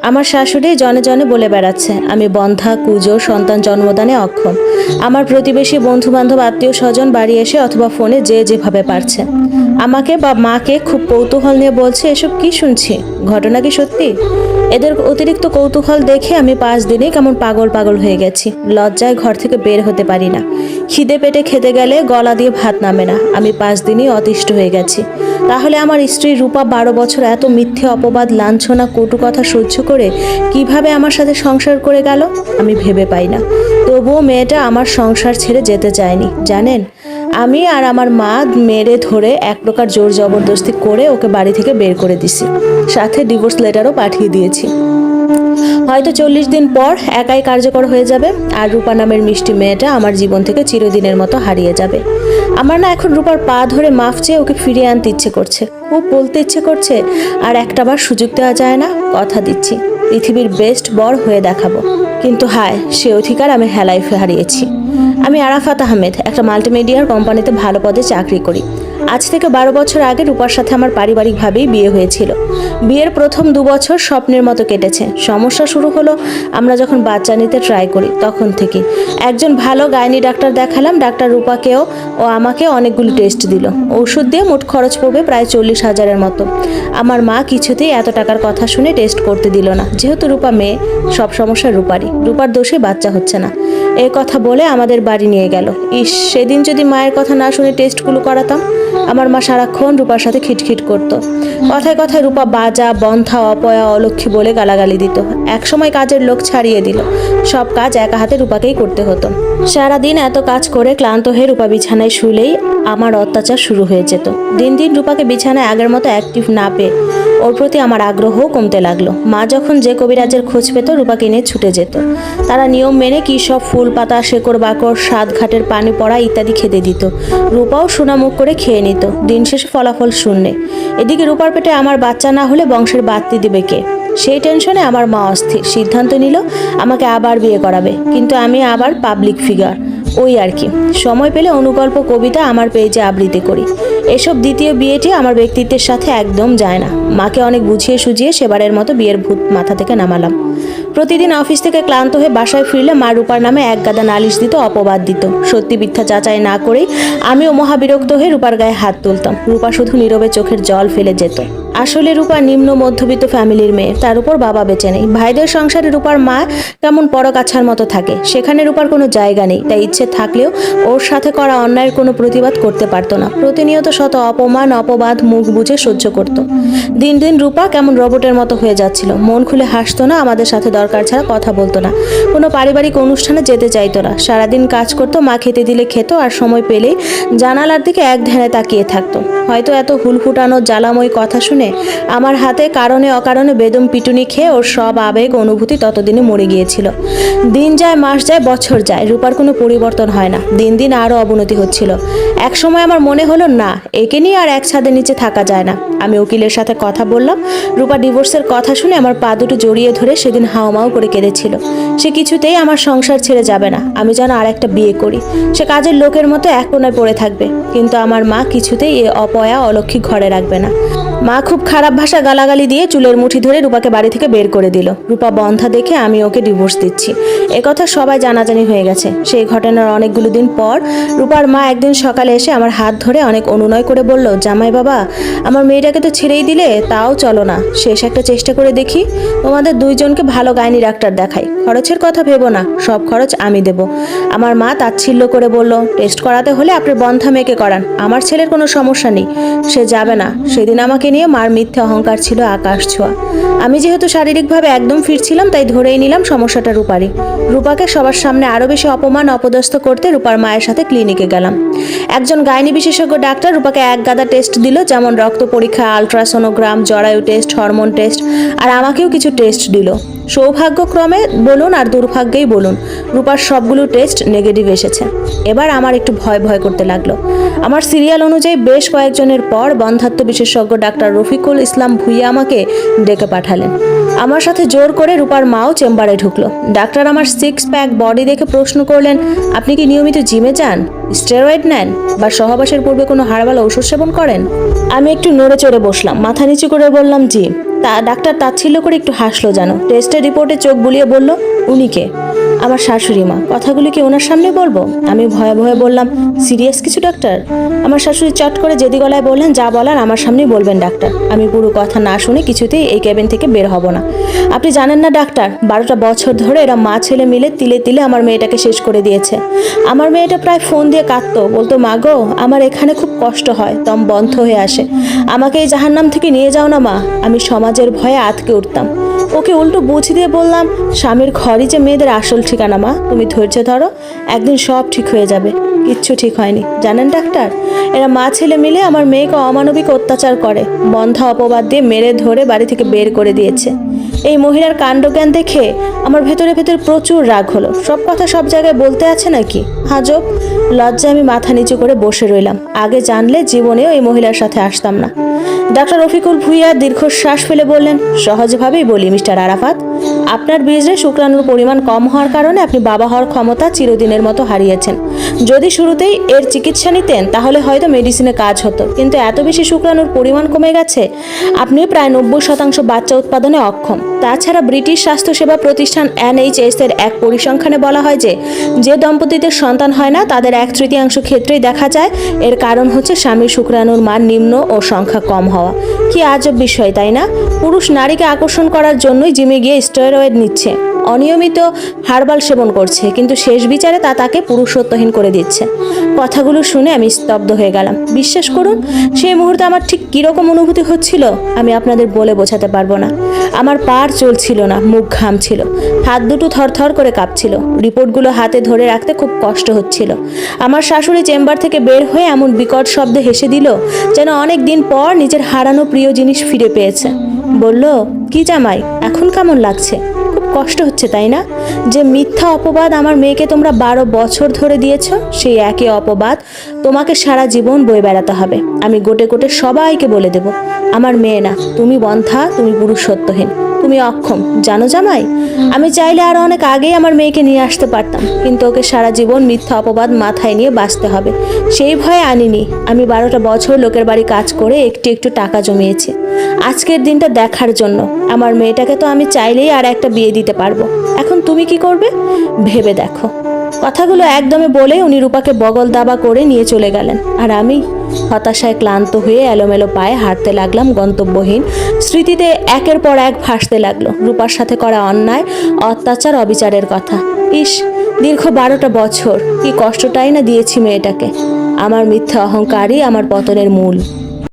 আমার শাশুড়ি জনে জনে বলে বেড়াচ্ছে আমি বন্ধা, কুজো, সন্তান জন্মদানে অক্ষম। আমার প্রতিবেশী, বন্ধু বান্ধব, আত্মীয় স্বজন বাড়ি এসে অথবা ফোনে যে যেভাবে পারছে আমাকে বা মাকে খুব কৌতূহল নিয়ে বলছে, এসব কি শুনছি, ঘটনা কি সত্যি? এদের অতিরিক্ত কৌতূহল দেখে আমি 5 দিনেই কেমন পাগল পাগল হয়ে গেছি। লজ্জায় ঘর থেকে বের হতে পারি না। খিদে পেটে খেতে গেলে গলা দিয়ে ভাত নামে না। আমি 5 দিনই অতিষ্ঠ হয়ে গেছি। তাহলে আমার স্ত্রী রূপা 12 বছর এত মিথ্যে অপবাদ, লাঞ্ছনা, কটু কথা সহ্য করে কিভাবে আমার সাথে সংসার করে গেল আমি ভেবে পাই না। তবুও মেয়েটা আমার সংসার ছেড়ে যেতে চায়নি। জানেন, আমি আর আমার মা মেরে ধরে এক প্রকার জোর জবরদস্তি করে ওকে বাড়ি থেকে বের করে দিছি। সাথে ডিভোর্স লেটারও পাঠিয়ে দিয়েছি। হয়তো 40 দিন পর একাই কার্যকর হয়ে যাবে, আর রূপা নামের মিষ্টি মেয়েটা আমার জীবন থেকে চিরদিনের মতো হারিয়ে যাবে। আমার না এখন রূপার পা ধরে মাফ চেয়ে ওকে ফিরিয়ে আনতে ইচ্ছে করছে, খুব বলতে ইচ্ছে করছে। আর একটাবার সুযোগ দেওয়া যায় না? কথা দিচ্ছি পৃথিবীর বেস্ট বর হয়ে দেখাবো। কিন্তু হায়, সে অধিকার আমি হেলায় হারিয়েছি। আমি আরাফাত আহমেদ, একটা মাল্টিমিডিয়ার কোম্পানিতে ভালো পদে চাকরি করি। আজ থেকে 12 বছর আগে রূপার সাথে আমার পারিবারিকভাবেই বিয়ে হয়েছিল। বিয়ের প্রথম 2 বছর স্বপ্নের মতো কেটেছে। সমস্যা শুরু হলো আমরা যখন বাচ্চা নিতে ট্রাই করি তখন থেকে। একজন ভালো গাইনি ডাক্তার দেখালাম। ডাক্তার রূপাকেও ও আমাকে অনেকগুলো টেস্ট দিল। ওষুধ দিয়ে মোট খরচ পড়বে প্রায় 40,000-এর মতো। আমার মা কিছুতেই এত টাকার কথা শুনে টেস্ট করতে দিল না। যেহেতু রূপা মেয়ে, সব সমস্যা রূপারই, রূপার দোষে বাচ্চা হচ্ছে না এই কথা বলে আমাদের বাড়ি নিয়ে গেল। ইস, সেদিন যদি মায়ের কথা না শুনে টেস্টগুলো করাতাম। আমার মা সারাক্ষণ রূপার সাথে খিটখিট করতো। কথায় কথায় রূপা বাজা, বন্ধা, অপয়া, অলক্ষী বলে গালাগালি দিত। একসময় কাজের লোক ছাড়িয়ে দিল। সব কাজ একা হাতে রূপাকেই করতে হতো। সারাদিন এত কাজ করে ক্লান্ত হয়ে রূপা বিছানায় শুলেই আমার অত্যাচার শুরু হয়ে যেত। দিন দিন রূপাকে বিছানায় আগের মতো অ্যাক্টিভ না পেয়ে ওর প্রতি আমার আগ্রহও কমতে লাগলো। মা যখন যে কবিরাজের খোঁজ পেত রূপাকে নিয়ে ছুটে যেত। তারা নিয়ম মেনে কী সব ফুল পাতা, শেকড় বাকড়, সাত ঘাটের পানি পড়া ইত্যাদি খেতে দিত। রূপাও সোনামুখ করে খেয়ে নিত। দিন শেষে ফলাফল শূন্যে। এদিকে রূপার পেটে আমার বাচ্চা না হলে বংশের বাড়তি দিবে কে? সেই টেনশনে আমার মা অস্থির। সিদ্ধান্ত নিল আমাকে আবার বিয়ে করাবে। কিন্তু আমি আবার পাবলিক ফিগার, ওই আর কি। সময় পেলে অনুগল্প, কবিতা আমার পেজে আবৃত্তি করি। এসব দ্বিতীয় বিয়েটি আমার ব্যক্তিত্বের সাথে একদম যায় না। মাকে অনেক বুঝিয়ে সুঝিয়ে সেবারের মতো বিয়ের ভূত মাথা থেকে নামালাম। প্রতিদিন অফিস থেকে ক্লান্ত হয়ে বাসায় ফিরলে মা রূপার নামে এক গাদা নালিশ দিত, অপবাদ দিত। সত্যি মিথ্যা যাচাই না করেই আমিও মহাবিরক্ত হয়ে রূপার গায়ে হাত তুলতাম। রূপা শুধু নীরবে চোখের জল ফেলে যেত। আসলে রূপা নিম্ন মধ্যবিত্ত ফ্যামিলির মেয়ে, তার উপর বাবা বেঁচে নেই। ভাইদের সংসারে রূপার মা কেমন পরকাছার মতো থাকে। সেখানে রূপার কোনো জায়গা নেই। তাই ইচ্ছে থাকলেও ওর সাথে করা অন্যায়ের কোনো প্রতিবাদ করতে পারতো না। প্রতিনিয়ত শত অপমান, অপবাদ মুখ বুঝে সহ্য করত। দিন দিন রূপা কেমন রোবটের মতো হয়ে যাচ্ছিল। মন খুলে হাসতো না, আমাদের সাথে দরকার ছাড়া কথা বলতো না, কোনো পারিবারিক অনুষ্ঠানে যেতে চাইতো না। সারাদিন কাজ করতো, মা খেতে দিলে খেত, আর সময় পেলেই জানালার দিকে এক ধ্যানে তাকিয়ে থাকতো। হয়তো এত হুলফুটানো জ্বালাময় কথা শুনে আমার হাতে কারণে অকারণে বেদম পিটুনি খেয়ে ওর সব আবেগ অনুভূতি ততদিনে মরে গিয়েছিল। দিন যায়, মাস যায়, বছর যায়, রূপার কোনো পরিবর্তন হয় না। দিন দিন আরও অবনতি হচ্ছিল। এক সময় আমার মনে হলো না, একে নিয়ে আর এক ছাদের নিচে থাকা যায় না। আমি উকিলের সাথে কথা বললাম। রূপা ডিভোর্সের কথা শুনে আমার পা দুটো জড়িয়ে ধরে সেদিন হাওমাও করে কেঁদেছিল। সে কিছুতেই আমার সংসার ছেড়ে যাবে না। আমি যেন আর একটা বিয়ে করি। সে কাজের লোকের মতো এক কোণায় পড়ে থাকবে। কিন্তু আমার মা কিছুতেই এ অপয়া, অলক্ষী ঘরে রাখবে না। মা খুব খারাপ ভাষা গালাগালি দিয়ে চুলের মুঠি ধরে রূপাকে বাড়ি থেকে বের করে দিল। রূপা বন্ধা দেখে আমি ওকে ডিভোর্স দিচ্ছি একথা সবাই জানাজানি হয়ে গেছে। সেই ঘটনার অনেকগুলো দিন পর রূপার মা একদিন সকালে এসে আমার হাত ধরে অনেক অনুনয় করে বলল, জামাই বাবা, আমার মেয়েটাকে তো ছেড়েই দিলে, তাও চলো না শেষ একটা চেষ্টা করে দেখি। তোমাদের দুইজনকে ভালো গাইনি ডাক্তার দেখাই। খরচের কথা ভেবো না, সব খরচ আমি দেব। আমার মা তাচ্ছিল্য করে বলল, টেস্ট করাতে হলে আপনার বন্ধা মেয়েকে করান, আমার ছেলের কোনো সমস্যা নেই, সে যাবে না। সেদিন আমাকে নিয়ে মার মিথ্যে অহংকার ছিল আকাশ ছোঁয়া। আমি যেহেতু শারীরিকভাবে একদম ফিট ছিলাম, তাই ধরেই নিলাম সমস্যাটা রূপারই। রূপাকে সবার সামনে আরো বেশি অপমান অপদস্থ করতে রূপার মায়ের সাথে ক্লিনিকে গেলাম। একজন গাইনি বিশেষজ্ঞ ডাক্তার রূপাকে এক গাদা টেস্ট দিল, যেমন রক্ত পরীক্ষা, আলট্রাসোনোগ্রাম, জরায়ু টেস্ট, হরমোন টেস্ট, আর আমাকেও কিছু টেস্ট দিল। সৌভাগ্যক্রমে বলুন আর দুর্ভাগ্যেই বলুন, রূপার সবগুলো টেস্ট নেগেটিভ এসেছে। এবার আমার একটু ভয় ভয় করতে লাগলো। আমার সিরিয়াল অনুযায়ী বেশ কয়েকজনের পর বন্ধাত্ম বিশেষজ্ঞ ডাক্তার রফিকুল ইসলাম ভুইয়া আমাকে ডেকে পাঠালেন। আমার সাথে জোর করে রূপার মাও চেম্বারে ঢুকলো। ডাক্তার আমার 6 প্যাক বডি দেখে প্রশ্ন করলেন, আপনি কি নিয়মিত জিমে যান, স্টেরয়েড নেন, বা সহবাসের পূর্বে কোনো হার্বাল ঔষধ সেবন করেন? আমি একটু নড়ে চড়ে বসলাম, মাথা নিচু করে বললাম, জি। ডাক্তার তাচ্ছিল্য করে একটু হাসলো যেন। টেস্টের রিপোর্টে চোখ বুলিয়ে বলল, উনি কে? আমার শাশুড়ি মা। কথাগুলি কি ওনার সামনে বলবো? আমি ভয়ে ভয়ে বললাম, সিরিয়াস কিছু ডাক্তার? আমার শাশুড়ি চট করে জেদি গলায় বললেন, যা বলার আমার সামনেই বলবেন ডাক্তার। আমি পুরো কথা না শুনে কিছুতেই এই কেবিন থেকে বের হব না। আপনি জানেন না ডাক্তার, 12টা বছর ধরে এরা মা ছেলে মিলে তিলে তিলে আমার মেয়েটাকে শেষ করে দিয়েছে। আমার মেয়েটা প্রায় ফোন দিয়ে কাঁদতো, বলতো, মা গো, আমার এখানে খুব কষ্ট হয়, দম বন্ধ হয়ে আসে, আমাকে এই জাহান্নাম থেকে নিয়ে যাও না মা। আমি সমাজের ভয়ে আটকে উঠতাম। ওকে উল্টো বুঝ দিয়ে বললাম, স্বামীর ঘরই যে মেয়েদের আসল ঠিকানা মা, তুমি ধৈর্য ধরো, একদিন সব ঠিক হয়ে যাবে। কিচ্ছু ঠিক হয়নি জানেন ডাক্তার, এরা মা ছেলে মিলে আমার মেয়েকে অমানবিক অত্যাচার করে, বন্ধা অপবাদ দিয়ে মেরে ধরে বাড়ি থেকে বের করে দিয়েছে। এই মহিলার কাণ্ডজ্ঞান দেখে আমার ভেতরে ভেতরে প্রচুর রাগ হলো। সব কথা সব জায়গায় বলতে আছে নাকি? আজব। লজ্জায় আমি মাথা নিচু করে বসে রইলাম। আগে জানলে জীবনেও এই মহিলার সাথে আসতাম না। ডাক্তার রফিকুল ভুঁইয়া দীর্ঘশ্বাস ফেলে বললেন, সহজভাবেই বলি মিস্টার আরাফাত, আপনার বীর্যে শুক্রাণুর পরিমাণ কম হওয়ার কারণে আপনি বাবা হওয়ার ক্ষমতা চিরদিনের মতো হারিয়েছেন। যদি শুরুতেই এর চিকিৎসা নিতেন তাহলে হয়তো মেডিসিনে কাজ হতো, কিন্তু এত বেশি শুক্রাণুর পরিমাণ কমে গেছে, আপনি প্রায় 90% বাচ্চা উৎপাদনে অক্ষম। তাছাড়া ব্রিটিশ স্বাস্থ্যসেবা প্রতিষ্ঠান NHS এর এক পরিসংখ্যানে বলা হয় যে দম্পতিদের সন্তান হয় না তাদের 1/3 ক্ষেত্রেই দেখা যায় এর কারণ হচ্ছে স্বামীর শুক্রাণুর মান নিম্ন ও সংখ্যা কম হওয়া। কি আজব বিষয়, তাই না? পুরুষ নারীকে আকর্ষণ করার জন্যই জিমে গিয়ে স্টেরয়েড নিচ্ছে, অনিয়মিত হার্বাল সেবন করছে, কিন্তু শেষ বিচারে তা তাকে পুরুষত্বহীন করে দিচ্ছে। কথাগুলো শুনে আমি স্তব্ধ হয়ে গেলাম। বিশ্বাস করুন, সেই মুহূর্তে আমার ঠিক কীরকম অনুভূতি হচ্ছিল আমি আপনাদের বলে বোঝাতে পারবো না। আমার পার চলছিল না, মুখ ঘামছিল, হাত দুটো থরথর করে কাঁপছিল, রিপোর্টগুলো হাতে ধরে রাখতে খুব কষ্ট হচ্ছিল। আমার শাশুড়ি চেম্বার থেকে বের হয়ে এমন বিকট শব্দে হেসে দিল যেন অনেক দিন পর নিজের হারানো প্রিয় জিনিস ফিরে পেয়েছে। বলল, কি জামাই, এখন কেমন লাগছে? খুব কষ্ট হচ্ছে তাই না? যে মিথ্যা অপবাদ আমার মেয়েকে তোমরা 12 বছর ধরে দিয়েছ, সেই একই অপবাদ তোমাকে সারা জীবন বয়ে বেড়াতে হবে। আমি গোটে গোটে সবাইকে বলে দেব, আমার মেয়ে না, তুমি বন্ধ্যা, তুমি পুরুষত্বহীন, তুমি অক্ষম। জানো জামাই, আমি চাইলে আরো অনেক আগেই আমার মেয়েকে নিয়ে আসতে পারতাম, কিন্তু ওকে সারা জীবন মিথ্যা অপবাদ মাথায় নিয়ে বাঁচতে হবে, সেই ভয়ে আনিনি। আমি 12টা বছর লোকের বাড়ি কাজ করে একটু একটু টাকা জমিয়েছি আজকের দিনটা দেখার জন্য। আমার মেয়েটাকে তো আমি চাইলেই আর একটা বিয়ে দিতে পারবো। এখন তুমি কি করবে ভেবে দেখো। কথাগুলো একদমে বলে উনি রূপাকে বগল দাবা করে নিয়ে চলে গেলেন, আর আমি হতাশায় ক্লান্ত হয়ে এলোমেলো পায়ে হাঁটতে লাগলাম গন্তব্যহীন। স্মৃতিতে একের পর এক ভাসতে লাগলো রূপার সাথে করা অন্যায়, অত্যাচার, অবিচারের কথা। ইস, দীর্ঘ 12টা বছর কি কষ্টটাই না দিয়েছি মেয়েটাকে। আমার মিথ্যা অহংকারই আমার পতনের মূল।